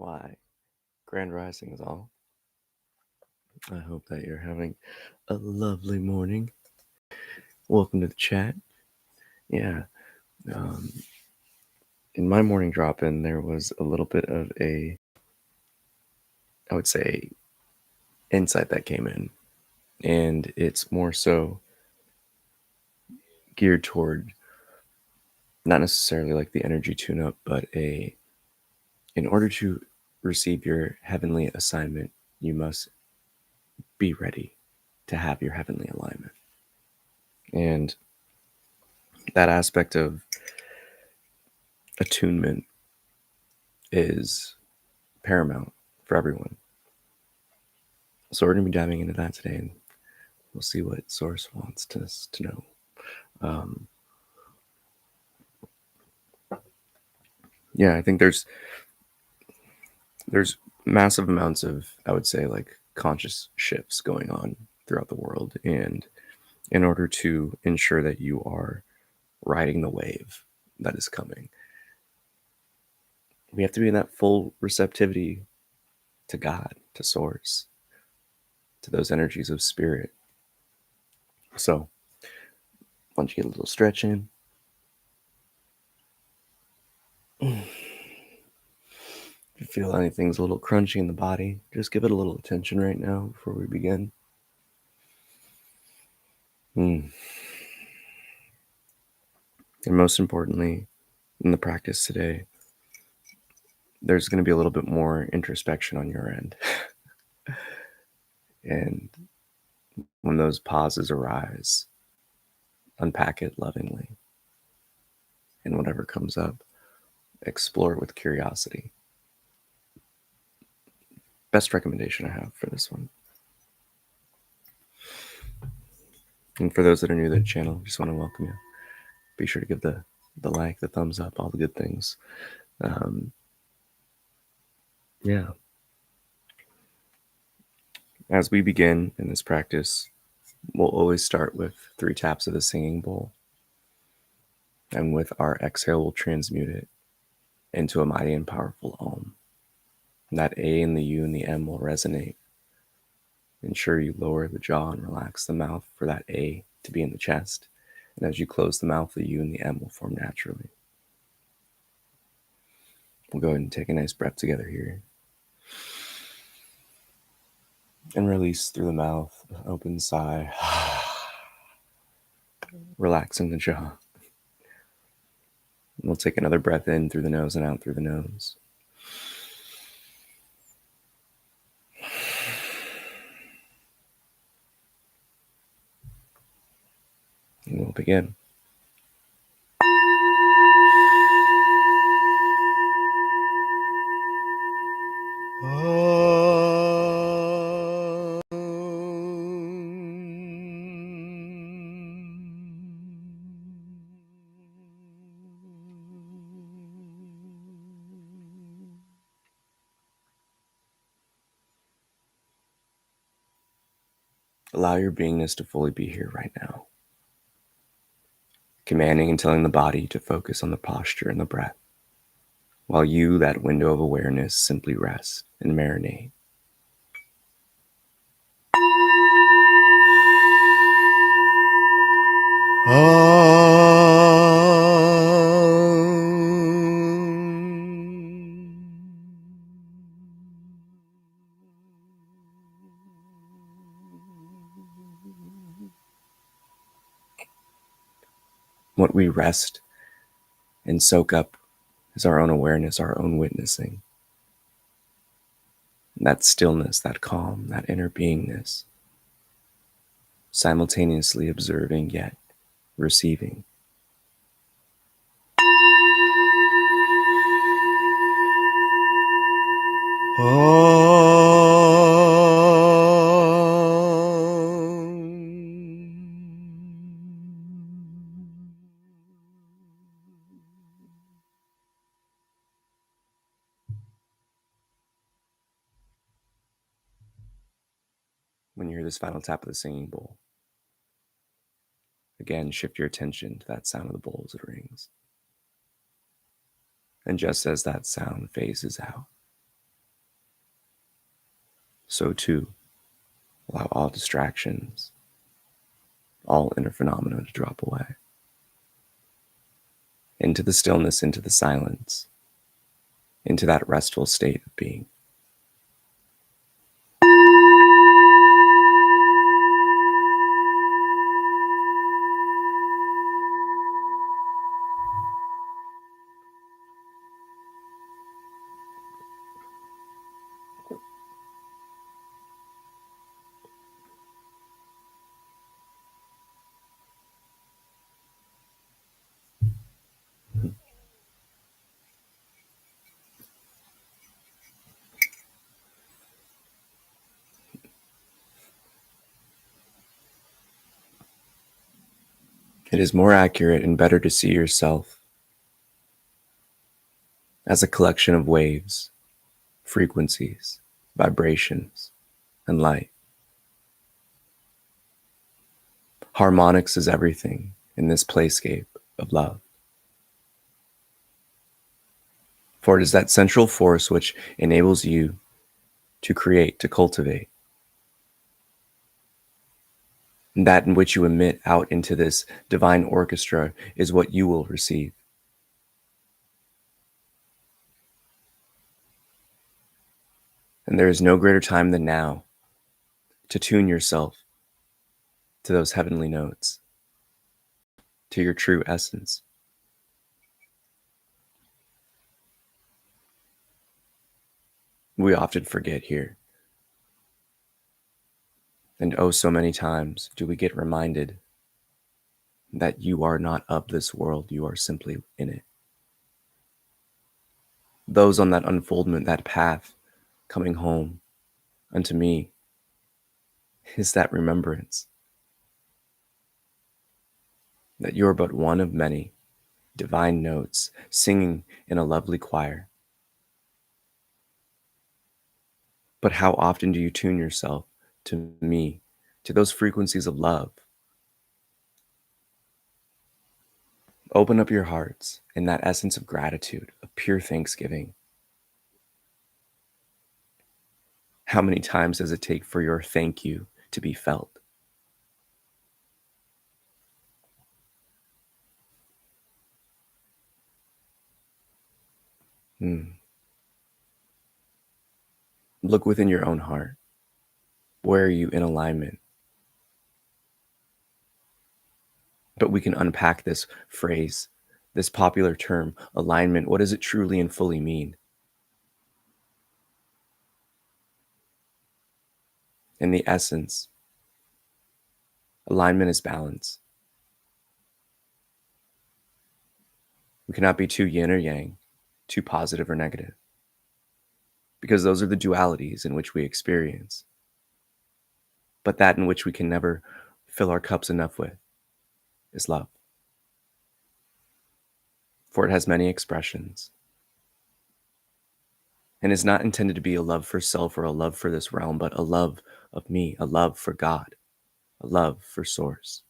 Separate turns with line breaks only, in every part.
Why, Grand Rising is all. I hope that you're having a lovely morning. Welcome to the chat. Yeah, in my morning drop-in, there was a little bit of I would say, insight that came in. And it's more so geared toward not necessarily like the energy tune-up, but in order to receive your heavenly assignment, you must be ready to have your heavenly alignment. And that aspect of attunement is paramount for everyone. So we're going to be diving into that today, and we'll see what Source wants us to know. I think there's massive amounts of, I would say, like conscious shifts going on throughout the world, and in order to ensure that you are riding the wave that is coming, we have to be in that full receptivity to God, to Source, to those energies of spirit. So why don't you get a little stretch in? If you feel anything's a little crunchy in the body, just give it a little attention right now before we begin. And most importantly, in the practice today, there's going to be a little bit more introspection on your end. And when those pauses arise, unpack it lovingly. And whatever comes up, explore it with curiosity. Best recommendation I have for this one. And for those that are new to the channel, just want to welcome you. Be sure to give the like, the thumbs up, all the good things. As we begin in this practice, we'll always start with 3 taps of the singing bowl. And with our exhale, we'll transmute it into a mighty and powerful Om. And that A and the U and the M will resonate. Ensure you lower the jaw and relax the mouth for that A to be in the chest. And as you close the mouth, the U and the M will form naturally. We'll go ahead and take a nice breath together here. And release through the mouth, open sigh. Relaxing the jaw. And we'll take another breath in through the nose and out through the nose. And we'll begin. Allow your beingness to fully be here right now. Commanding and telling the body to focus on the posture and the breath, while you, that window of awareness, simply rest and marinate. What we rest and soak up is our own awareness, our own witnessing. That stillness, that calm, that inner beingness, simultaneously observing yet receiving. When you hear this final tap of the singing bowl, again, shift your attention to that sound of the bowl as it rings. And just as that sound phases out, so too allow all distractions, all inner phenomena to drop away. Into the stillness, into the silence, into that restful state of being. It is more accurate and better to see yourself as a collection of waves, frequencies, vibrations, and light. Harmonics is everything in this playscape of love. For it is that central force which enables you to create, to cultivate. And that in which you emit out into this divine orchestra is what you will receive. And there is no greater time than now to tune yourself to those heavenly notes, to your true essence. We often forget here. And oh, so many times do we get reminded that you are not of this world, you are simply in it. Those on that unfoldment, that path, coming home unto me, is that remembrance that you're but one of many divine notes singing in a lovely choir. But how often do you tune yourself to me, to those frequencies of love? Open up your hearts in that essence of gratitude, of pure thanksgiving. How many times does it take for your thank you to be felt? Look within your own heart. Where are you in alignment? But we can unpack this phrase, this popular term, alignment. What does it truly and fully mean? In the essence, alignment is balance. We cannot be too yin or yang, too positive or negative, because those are the dualities in which we experience. But that in which we can never fill our cups enough with is love. For it has many expressions and is not intended to be a love for self or a love for this realm, but a love of me, a love for God, a love for Source.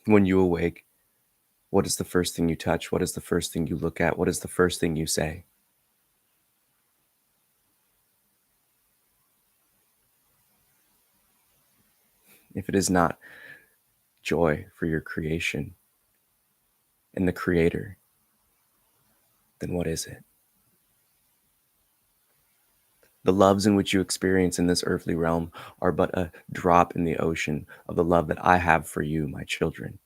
When you awake, what is the first thing you touch? What is the first thing you look at? What is the first thing you say? If it is not joy for your creation and the Creator, then what is it? The loves in which you experience in this earthly realm are but a drop in the ocean of the love that I have for you, my children.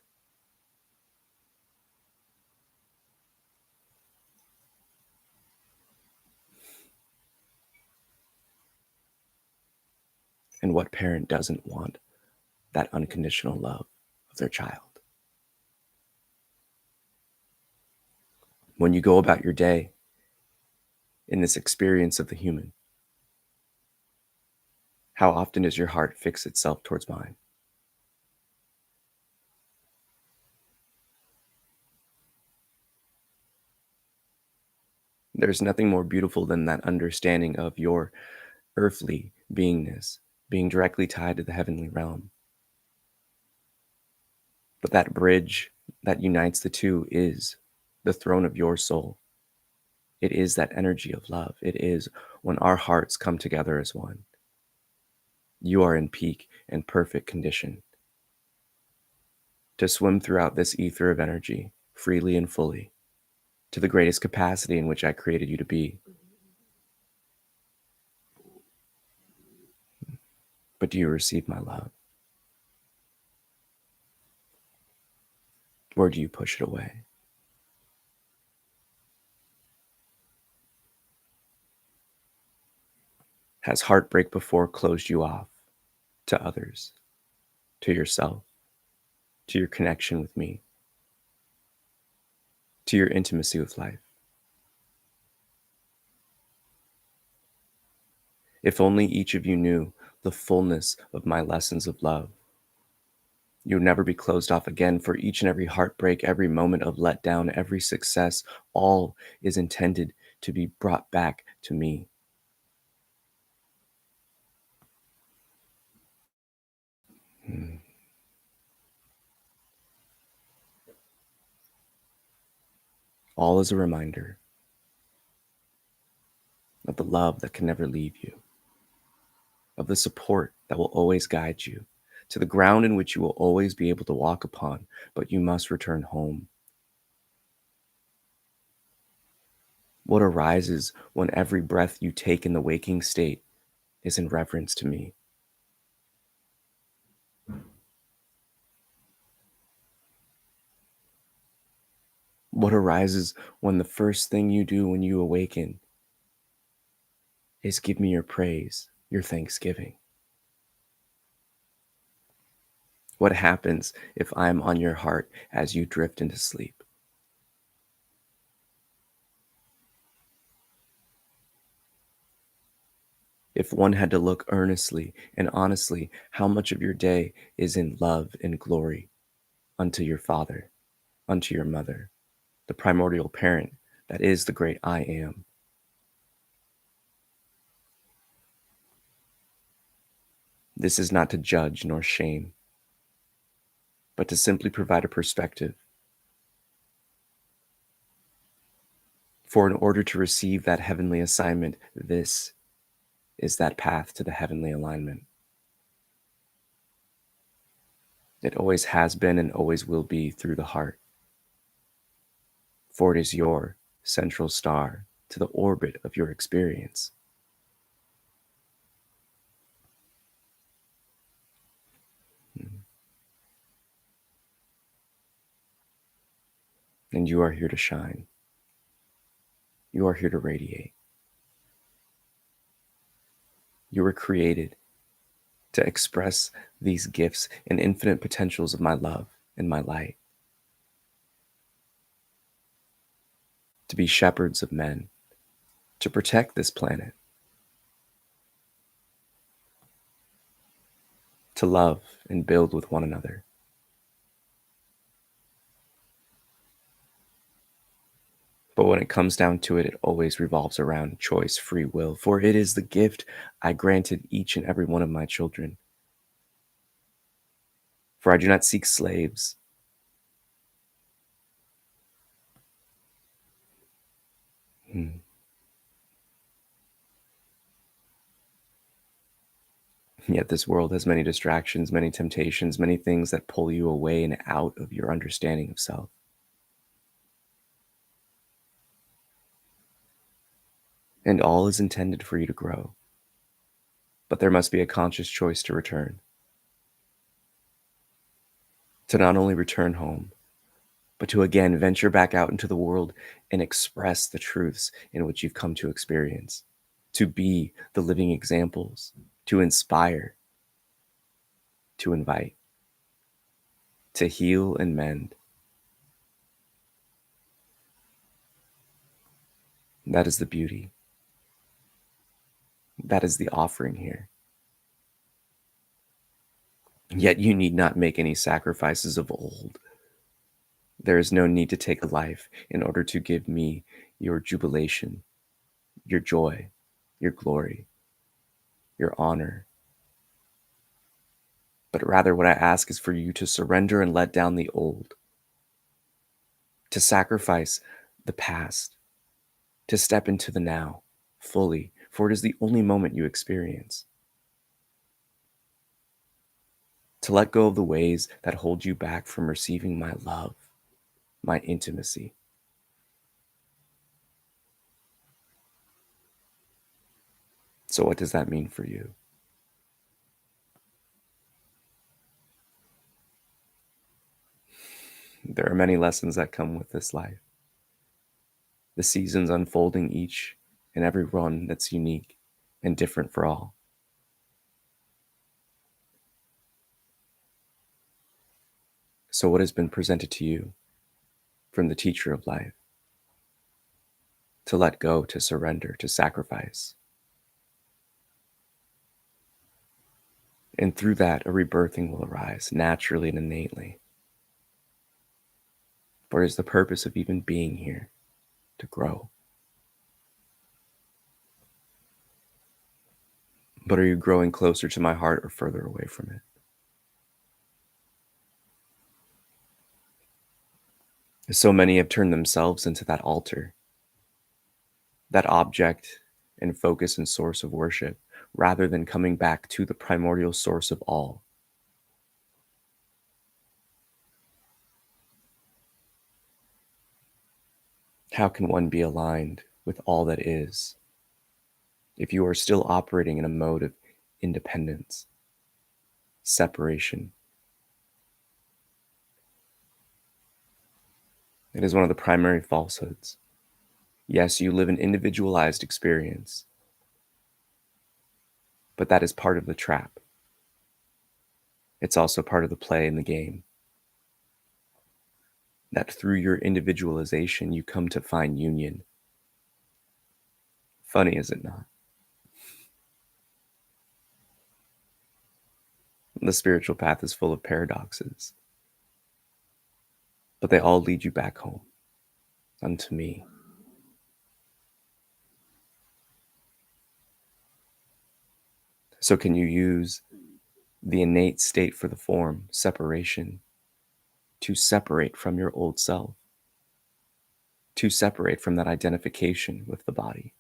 And what parent doesn't want that unconditional love of their child? When you go about your day in this experience of the human, how often does your heart fix itself towards mine? There's nothing more beautiful than that understanding of your earthly beingness being directly tied to the heavenly realm. But that bridge that unites the two is the throne of your soul. It is that energy of love. It is when our hearts come together as one. You are in peak and perfect condition to swim throughout this ether of energy freely and fully to the greatest capacity in which I created you to be. But do you receive my love? Or do you push it away? Has heartbreak before closed you off to others, to yourself, to your connection with me, to your intimacy with life? If only each of you knew the fullness of my lessons of love, you would never be closed off again. For each and every heartbreak, every moment of letdown, every success, all is intended to be brought back to me. All is a reminder of the love that can never leave you, of the support that will always guide you to the ground in which you will always be able to walk upon, but you must return home. What arises when every breath you take in the waking state is in reverence to me. What arises when the first thing you do when you awaken is give me your praise, your thanksgiving. What happens if I'm on your heart as you drift into sleep? If one had to look earnestly and honestly, how much of your day is in love and glory unto your father, unto your mother, the primordial parent that is the great I am? This is not to judge nor shame, but to simply provide a perspective. For in order to receive that heavenly assignment, this is that path to the heavenly alignment. It always has been and always will be through the heart. For it is your central star to the orbit of your experience. And you are here to shine. You are here to radiate. You were created to express these gifts and infinite potentials of my love and my light, to be shepherds of men, to protect this planet, to love and build with one another. But when it comes down to it, it always revolves around choice, free will, for it is the gift I granted each and every one of my children. For I do not seek slaves. Hmm. Yet this world has many distractions, many temptations, many things that pull you away and out of your understanding of self. And all is intended for you to grow. But there must be a conscious choice to return. To not only return home, but to again venture back out into the world and express the truths in which you've come to experience. To be the living examples, to inspire, to invite, to heal and mend. That is the beauty. That is the offering here. Yet you need not make any sacrifices of old. There is no need to take a life in order to give me your jubilation, your joy, your glory, your honor. But rather, what I ask is for you to surrender and let down the old, to sacrifice the past, to step into the now fully, for it is the only moment you experience. To let go of the ways that hold you back from receiving my love, my intimacy. So, what does that mean for you? There are many lessons that come with this life. The seasons unfolding each and every one that's unique and different for all. So, what has been presented to you from the teacher of life? To let go, to surrender, to sacrifice. And through that, a rebirthing will arise naturally and innately. For it is the purpose of even being here, to grow. But are you growing closer to my heart or further away from it? So many have turned themselves into that altar, that object and focus and source of worship, rather than coming back to the primordial source of all. How can one be aligned with all that is if you are still operating in a mode of independence, separation? It is one of the primary falsehoods. Yes, you live an individualized experience, but that is part of the trap. It's also part of the play in the game. That through your individualization, you come to find union. Funny, is it not? The spiritual path is full of paradoxes, but they all lead you back home, unto me. So can you use the innate state for the form, separation, to separate from your old self, to separate from that identification with the body?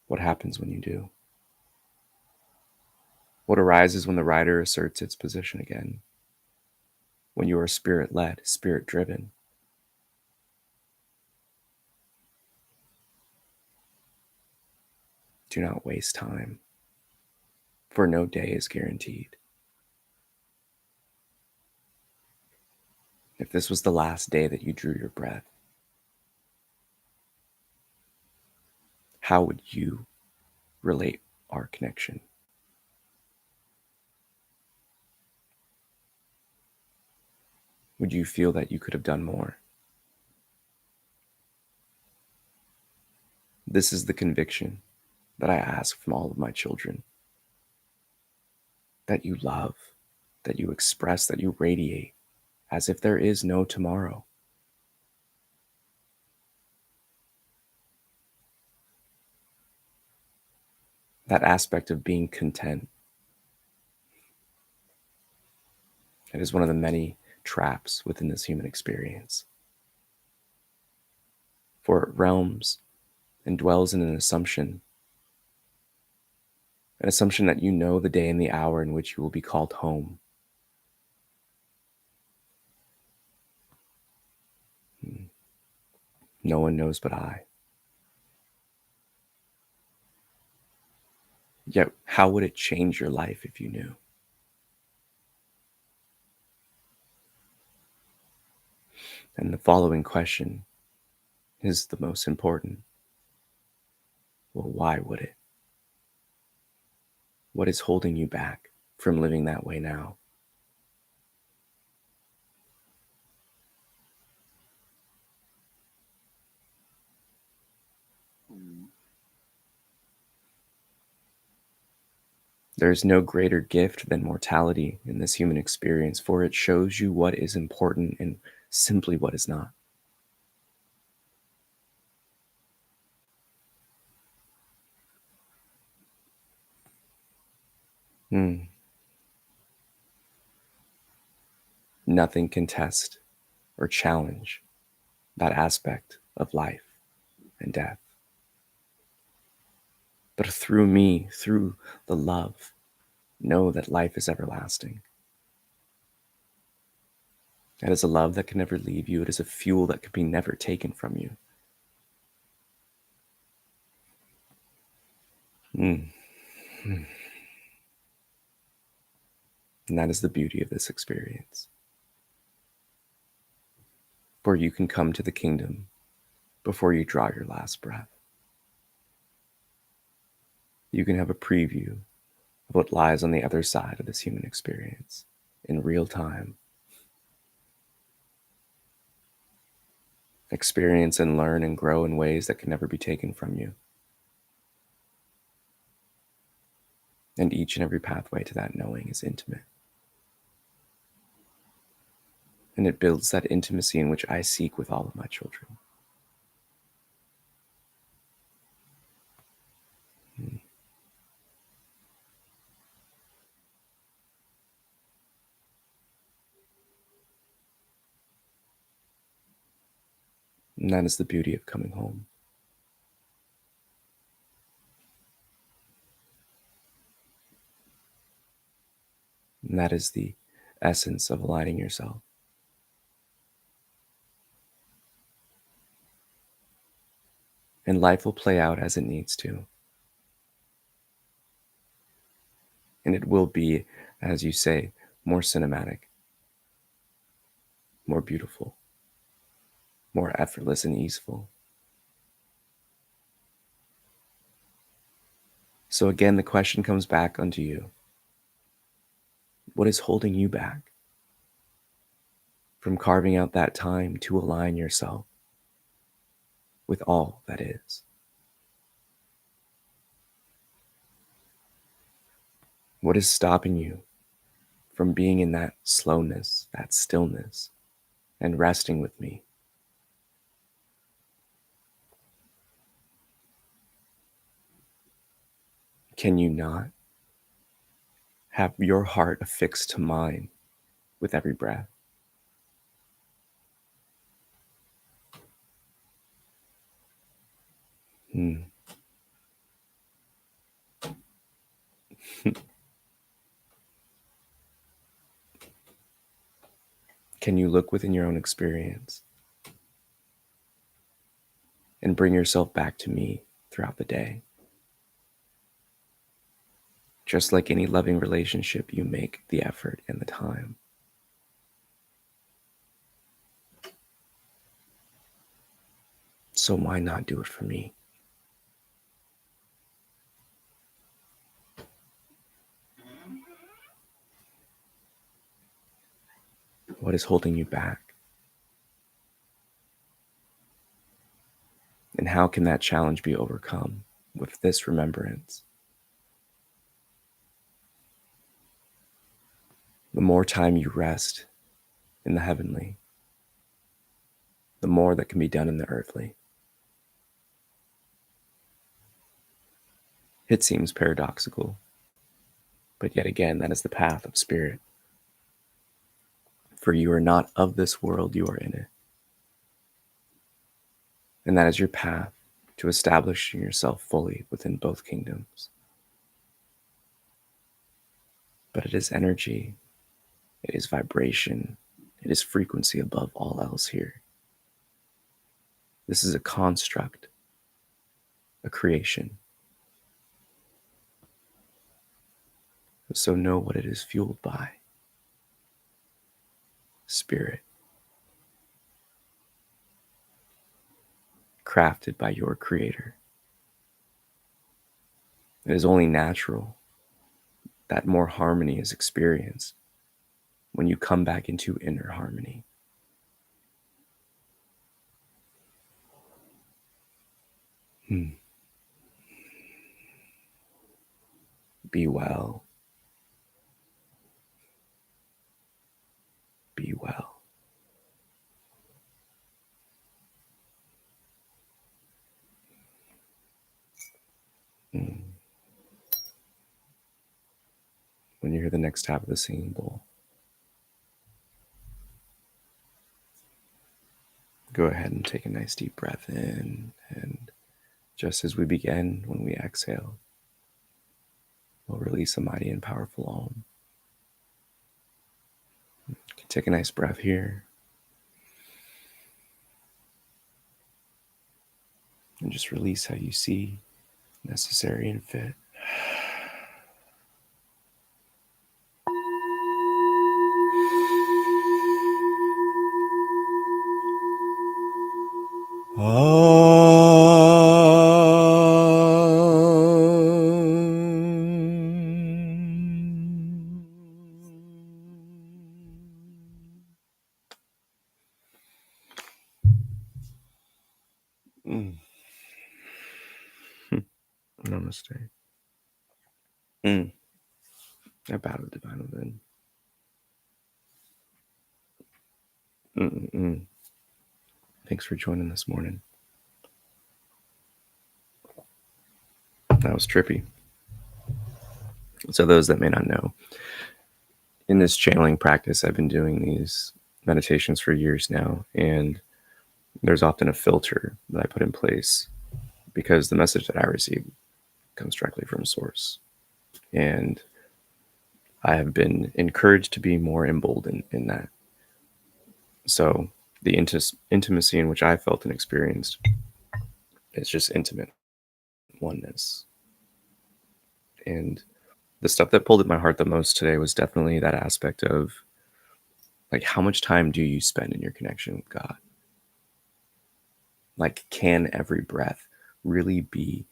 What happens when you do? What arises when the rider asserts its position again? When you are spirit-led, spirit-driven? Do not waste time, for no day is guaranteed. If this was the last day that you drew your breath, how would you relate our connection? Would you feel that you could have done more? This is the conviction that I ask from all of my children. That you love, that you express, that you radiate, as if there is no tomorrow. That aspect of being content. It is one of the many traps within this human experience. For it realms and dwells in an assumption that you know the day and the hour in which you will be called home. No one knows but I. Yet, how would it change your life if you knew? And the following question is the most important. Well, why would it? What is holding you back from living that way now? There is no greater gift than mortality in this human experience, for it shows you what is important and simply what is not. Hmm. Nothing can test or challenge that aspect of life and death. But through me, through the love, know that life is everlasting. That is a love that can never leave you. It is a fuel that can be never taken from you. Mm. And that is the beauty of this experience. For you can come to the kingdom before you draw your last breath. You can have a preview of what lies on the other side of this human experience in real time. Experience and learn and grow in ways that can never be taken from you. And each and every pathway to that knowing is intimate. And it builds that intimacy in which I seek with all of my children. And that is the beauty of coming home. And that is the essence of aligning yourself. And life will play out as it needs to. And it will be, as you say, more cinematic, more beautiful, more effortless and easeful. So again, the question comes back unto you. What is holding you back from carving out that time to align yourself with all that is? What is stopping you from being in that slowness, that stillness, and resting with me? Can you not have your heart affixed to mine with every breath? Hmm. Can you look within your own experience and bring yourself back to me throughout the day? Just like any loving relationship, you make the effort and the time. So why not do it for me? What is holding you back? And how can that challenge be overcome with this remembrance? The more time you rest in the heavenly, the more that can be done in the earthly. It seems paradoxical, but yet again, that is the path of spirit. For you are not of this world, you are in it. And that is your path to establishing yourself fully within both kingdoms. But it is energy, it is vibration, it is frequency above all else here. This is a construct, a creation. So know what it is fueled by. Spirit, crafted by your creator. It is only natural that more harmony is experienced when you come back into inner harmony. Be well. Be well. Mm. when you hear the next tap of the singing bowl, go ahead and take a nice deep breath in. And just as we begin, when we exhale, we'll release a mighty and powerful Om. Take a nice breath here. And just release how you see necessary and fit. Namaste. I bow to divine within. Thanks for joining this morning. That was trippy. So those that may not know, in this channeling practice, I've been doing these meditations for years now, and there's often a filter that I put in place because the message that I receive comes directly from source. And I have been encouraged to be more emboldened in that. So the intimacy in which I felt and experienced is just intimate oneness. And the stuff that pulled at my heart the most today was definitely that aspect of, like, how much time do you spend in your connection with God? Like, can every breath really be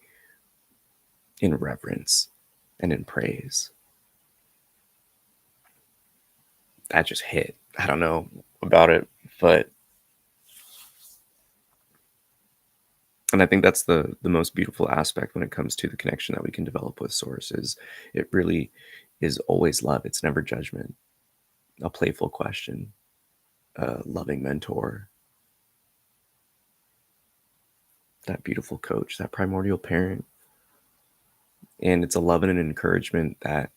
in reverence and in praise? That just hit. I don't know about it, but and I think that's the most beautiful aspect when it comes to the connection that we can develop with source. Is it really is always love. It's never judgment. A playful question, a loving mentor, that beautiful coach, that primordial parent. And it's a love and an encouragement that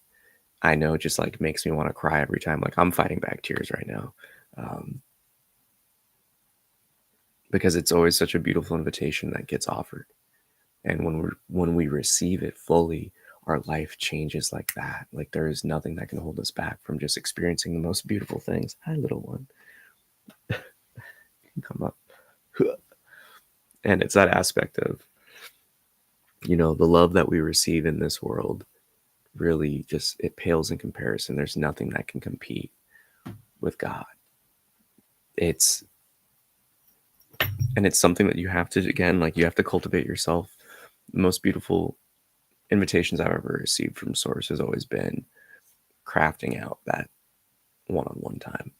I know just like makes me want to cry every time. Like, I'm fighting back tears right now. Because it's always such a beautiful invitation that gets offered. And when we receive it fully, our life changes like that. Like, there is nothing that can hold us back from just experiencing the most beautiful things. Hi, little one. You can come up. And it's that aspect of, the love that we receive in this world really just, it pales in comparison. There's nothing that can compete with God. It's something that you have to, again, like, you have to cultivate yourself. The most beautiful invitations I've ever received from source has always been crafting out that one-on-one time.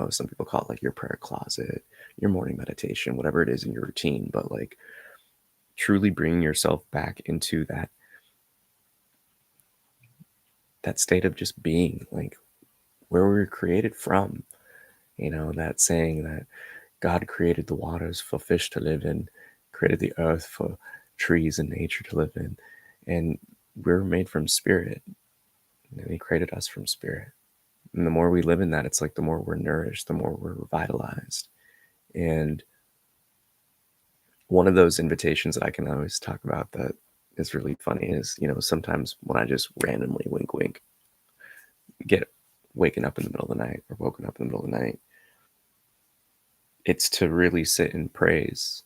Some people call it like your prayer closet, your morning meditation, whatever it is in your routine, but like truly bringing yourself back into that state of just being, like, where we were created from. That saying that God created the waters for fish to live in, created the earth for trees and nature to live in, and we're made from spirit, and he created us from spirit. And the more we live in that, it's like the more we're nourished, the more we're revitalized. And one of those invitations that I can always talk about that is really funny is, sometimes when I just randomly wink, get waken up in the middle of the night or woken up in the middle of the night, it's to really sit in praise.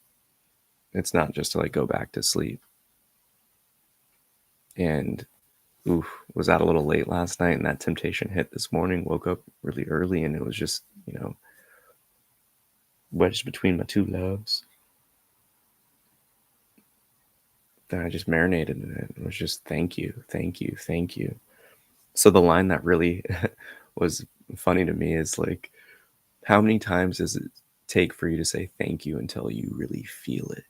It's not just to like go back to sleep. And was that a little late last night, and that temptation hit this morning. Woke up really early, and it was just, wedged between my two loves. Then I just marinated in it. It was just thank you, thank you, thank you. So the line that really was funny to me is like, how many times does it take for you to say thank you until you really feel it?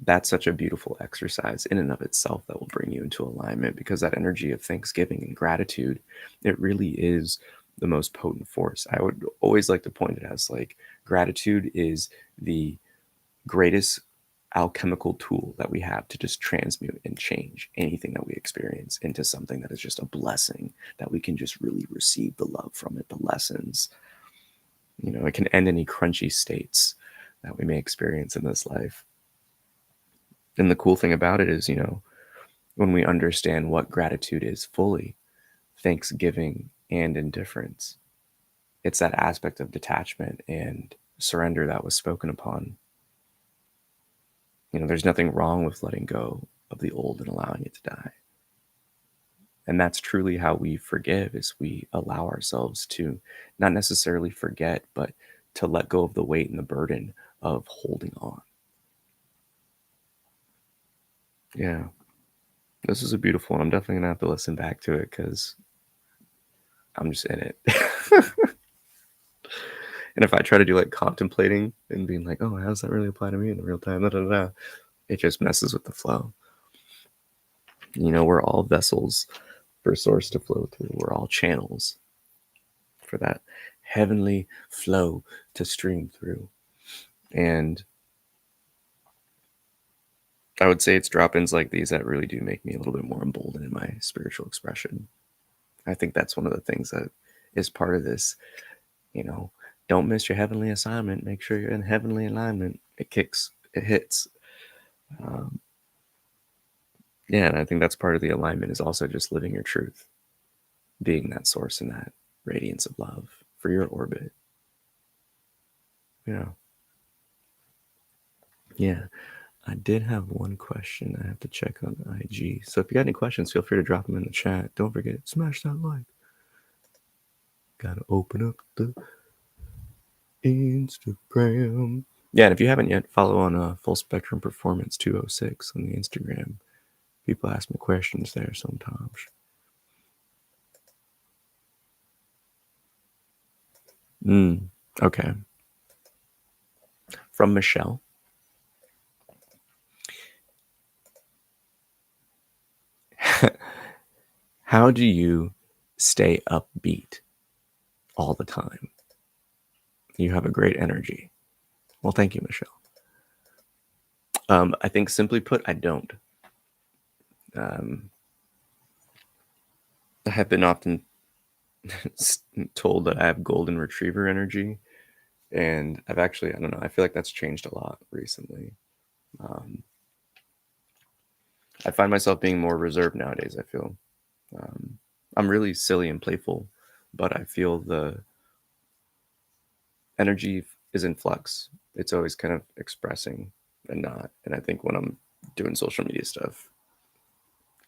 That's such a beautiful exercise in and of itself that will bring you into alignment, because that energy of thanksgiving and gratitude, it really is the most potent force. I would always like to point it as like, gratitude is the greatest alchemical tool that we have to just transmute and change anything that we experience into something that is just a blessing, that we can just really receive the love from it, the lessons. It can end any crunchy states that we may experience in this life. And the cool thing about it is, when we understand what gratitude is fully, thanksgiving and indifference, it's that aspect of detachment and surrender that was spoken upon. There's nothing wrong with letting go of the old and allowing it to die. And that's truly how we forgive, is we allow ourselves to not necessarily forget, but to let go of the weight and the burden of holding on. Yeah. This is a beautiful one. I'm definitely going to have to listen back to it because I'm just in it. And if I try to do like contemplating and being like, oh, how does that really apply to me in the real time? It just messes with the flow. We're all vessels for source to flow through. We're all channels for that heavenly flow to stream through. And I would say it's drop-ins like these that really do make me a little bit more emboldened in my spiritual expression. I think that's one of the things that is part of this, don't miss your heavenly assignment. Make sure you're in heavenly alignment. It hits. Yeah, and I think that's part of the alignment, is also just living your truth, being that source and that radiance of love for your orbit. Yeah. I did have one question I have to check on IG. So if you got any questions, feel free to drop them in the chat. Don't forget, smash that like. Gotta open up the Instagram. Yeah, and if you haven't yet, follow on Full Spectrum Performance 206 on the Instagram. People ask me questions there sometimes. Okay. From Michelle. How do you stay upbeat all the time? You have a great energy. Well, thank you, Michelle. I think simply put, I don't. I have been often told that I have golden retriever energy, and I've actually, I don't know, I feel like that's changed a lot recently. I find myself being more reserved nowadays. I feel I'm really silly and playful, but I feel the energy is in flux. It's always kind of expressing and not. And I think when I'm doing social media stuff,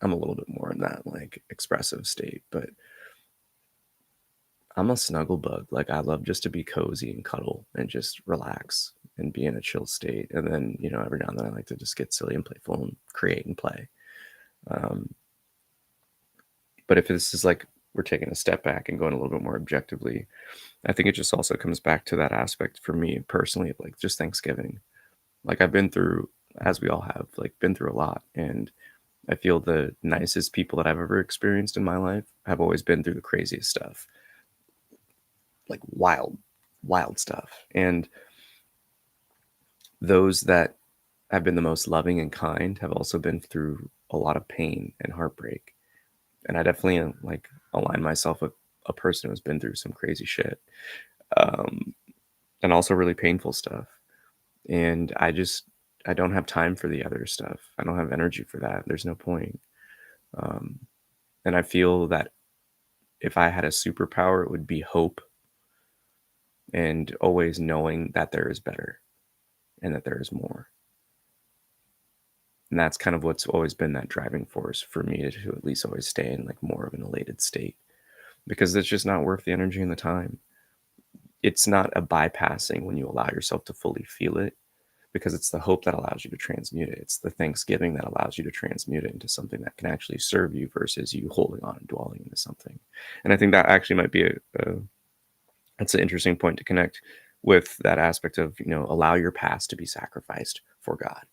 I'm a little bit more in that like expressive state, but I'm a snuggle bug. Like, I love just to be cozy and cuddle and just relax and be in a chill state. And then, every now and then I like to just get silly and playful and create and play. But if this is like we're taking a step back and going a little bit more objectively, I think it just also comes back to that aspect for me personally of like just Thanksgiving. Like, I've been through, as we all have, like been through a lot. And I feel the nicest people that I've ever experienced in my life have always been through the craziest stuff. Like wild stuff. And those that have been the most loving and kind have also been through a lot of pain and heartbreak. And I definitely like align myself with a person who's been through some crazy shit, and also really painful stuff. And I don't have time for the other stuff. I don't have energy for that. There's no point. And I feel that if I had a superpower, it would be hope, and always knowing that there is better and that there is more. And that's kind of what's always been that driving force for me to at least always stay in like more of an elated state, because it's just not worth the energy and the time. It's not a bypassing when you allow yourself to fully feel it, because it's the hope that allows you to transmute it. It's the thanksgiving that allows you to transmute it into something that can actually serve you versus you holding on and dwelling into something. And I think that actually might be that's an interesting point to connect with that aspect of, allow your past to be sacrificed for God,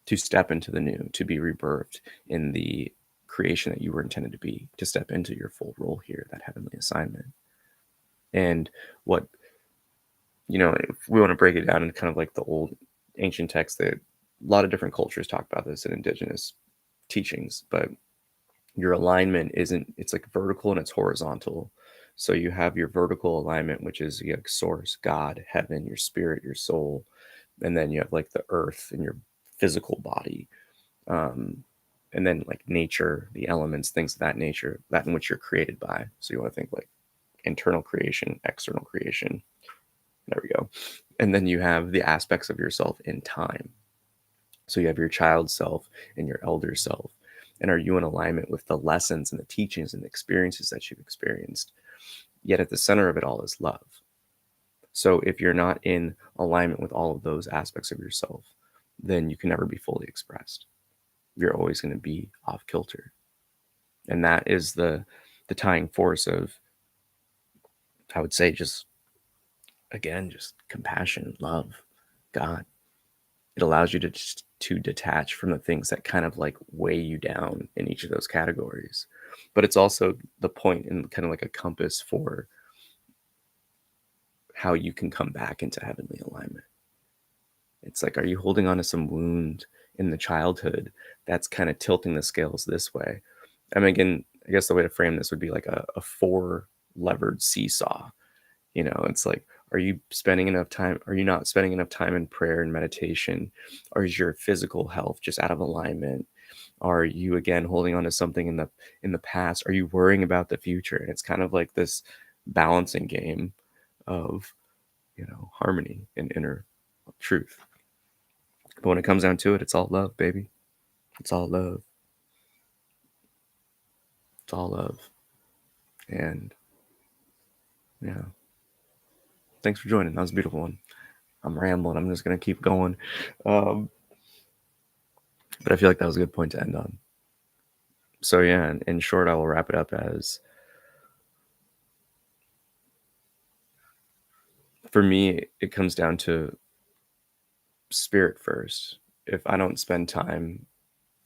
to step into the new, to be rebirthed in the creation that you were intended to be, to step into your full role here, that heavenly assignment. And what, if we want to break it down into kind of like the old ancient texts, that lot of different cultures talk about this in indigenous teachings, but your alignment it's like vertical and it's horizontal. So you have your vertical alignment, which is like source, God, heaven, your spirit, your soul. And then you have like the earth and your physical body. And then like nature, the elements, things of that nature, that in which you're created by. So you want to think like internal creation, external creation. There we go. And then you have the aspects of yourself in time. So you have your child self and your elder self. And are you in alignment with the lessons and the teachings and the experiences that you've experienced? Yet at the center of it all is love. So if you're not in alignment with all of those aspects of yourself, then you can never be fully expressed. You're always going to be off kilter. And that is the tying force of, I would say, just compassion, love, God. It allows you to detach from the things that kind of like weigh you down in each of those categories. But it's also the point and kind of like a compass for how you can come back into heavenly alignment. It's like, are you holding on to some wound in the childhood that's kind of tilting the scales this way? I mean, again, I guess the way to frame this would be like a four levered seesaw. It's like, are you spending enough time? Are you not spending enough time in prayer and meditation? Or is your physical health just out of alignment? Are you again holding on to something in the past? Are you worrying about the future? And it's kind of like this balancing game of, harmony and inner truth. But when it comes down to it, it's all love, baby. It's all love. It's all love. And yeah. Thanks for joining. That was a beautiful one. I'm rambling. I'm just going to keep going. But I feel like that was a good point to end on. So yeah, in short, I will wrap it up as, for me, it comes down to spirit first. If I don't spend time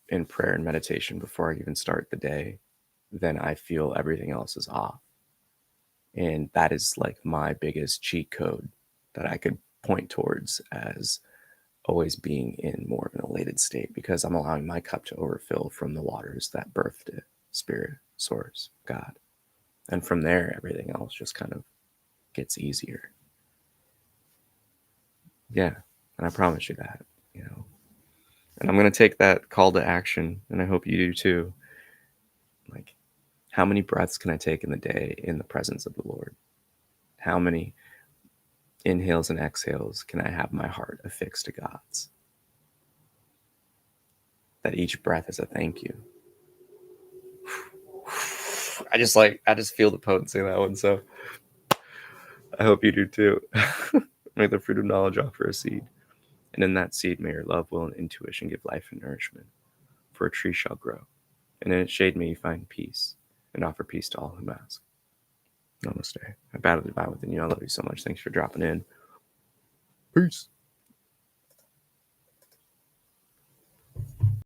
in prayer and meditation before I even start the day, then I feel everything else is off. And that is like my biggest cheat code that I could point towards as always being in more of an elated state, because I'm allowing my cup to overfill from the waters that birthed it, spirit, source, God. And from there, everything else just kind of gets easier. Yeah. And I promise you that, And I'm going to take that call to action, and I hope you do too. Like, how many breaths can I take in the day in the presence of the Lord? How many inhales and exhales can I have my heart affixed to God's? That each breath is a thank you. I just feel the potency of that one. So I hope you do too. May the fruit of knowledge offer a seed. And in that seed, may your love, will, and intuition give life and nourishment. For a tree shall grow, and in its shade may you find peace, and offer peace to all who ask. Namaste. I battle divine within you. I love you so much. Thanks for dropping in. Peace.